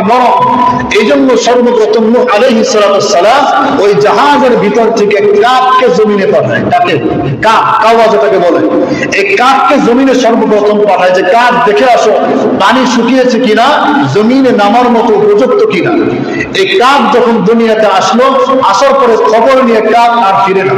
নরম। এই জন্য সর্বপ্রথম নূহ আলাইহিস সালাম ওই জাহাজের ভিতর থেকে কাককে জমিনে পাঠায়। কাক কাওয়া যেটাকে বলে, এই কাককে জমিনে সর্বপ্রথম পাঠায় যে কাক দেখে আসো পানি শুকিয়েছে কিনা, জমিনে নামার মতো উপযুক্ত কিনা। এই কাক যখন দুনিয়াতে আসলো, আসার পরে খবর নিয়ে কাক আর ফিরে না,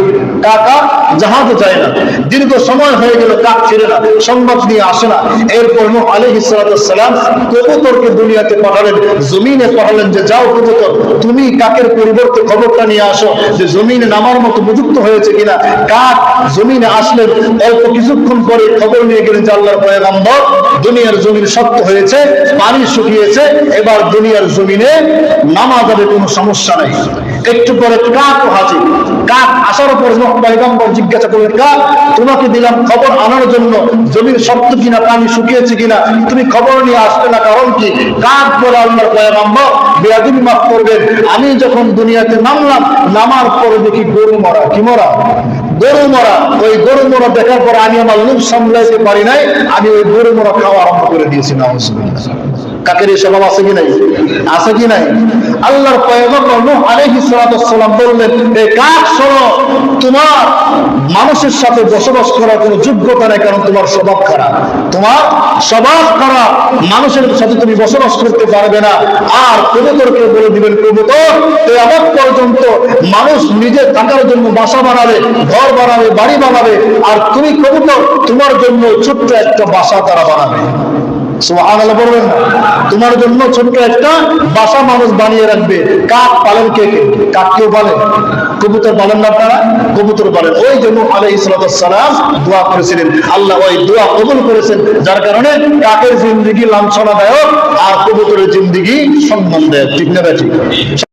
কাক আর জাহাজে যায় না। দীর্ঘ সময় হয়ে গেল কাক ফিরে না, সংবাদ নিয়ে আসে না। এরপর নূহ আলাইহিস সালাম কবুতরকে দুনিয়াতে পাঠালেন, জমিনে পাঠালেন যে যাও কবুতর, তুমি কাকের পরিবর্তে খবরটা নিয়ে আসো যে জমিনে নামার মতো উপযুক্ত হয়েছে কিনা। কাক জমিনে আসলেন, অল্প কিছুক্ষণ পরে খবর নিয়ে গেলেন যে আল্লাহর পয়গম্বর, দুনিয়ার জমিন শক্ত হয়েছে, পানি শুকিয়েছে, এবার দুনিয়ার জমিনে নামা যাবে, কোনো সমস্যা নাই। একটু পরে কাক হাজির। কাক আসার পর নূহ পয়গম্বর জিজ্ঞাসা করলেন, কাক তোমাকে দিলাম খবর আনার জন্য জমিন শক্ত কিনা, পানি শুকিয়েছে কিনা, তুমি খবর নিয়ে আসলে না, কারণ কি? কাক বলে, আল্লাহর পয়গম্বর বেয়াদবি মাফ করবেন, আমি যখন দুনিয়াতে নামলাম, নামার পরে দেখি গরু মরা। কি মরা? গরু মরা। ওই গরু মরা দেখার পর আমি আমার লোভ সামলাইতে পারি নাই, আমি ওই গরু মরা খাওয়া আরম্ভ করে দিয়েছি। নাউজুবিল্লাহ। কাকের এই স্বভাব আছে কি নাই? আছে কি নাই? আল্লাহর পয়গম্বর নূহ আলাইহিস সালাম বললেন, এই কাক শোনো, তোমার মানুষের সাথে বসবাস করার কোনো যোগ্যতা নেই, কারণ তোমার স্বভাব খারাপ। তোমার স্বভাব খারাপ, মানুষের সাথে তুমি বসবাস করতে পারবে না। আর কবুতরকে বলে দিবেন, কবুতর কিয়ামত পর্যন্ত মানুষ নিজে থাকার জন্য বাসা বানাবে, ঘর বানাবে, বাড়ি বানাবে, আর তুমি কবুতর তোমার জন্য ছোট্ট একটা বাসা তারা বানাবে। সুবহানাল্লাহ বলবেন না? তোমার জন্য ছোট্ট একটা বাসা মানুষ বানিয়ে রাখবে। কাক পালেন কে? কাক কেউ পালে? কবুতর পালেন না আপনারা? কবুতর পালেন। ওই যে নূহ আলাইহিস সালাম দোয়া করেছিলেন, আল্লাহ ওই দোয়া কবুল করেছেন, যার কারণে কাকের জিন্দেগি লাঞ্ছনাদায়ক আর কবুতরের জিন্দেগি সম্মানদায়ক। ঠিক না? ঠিক।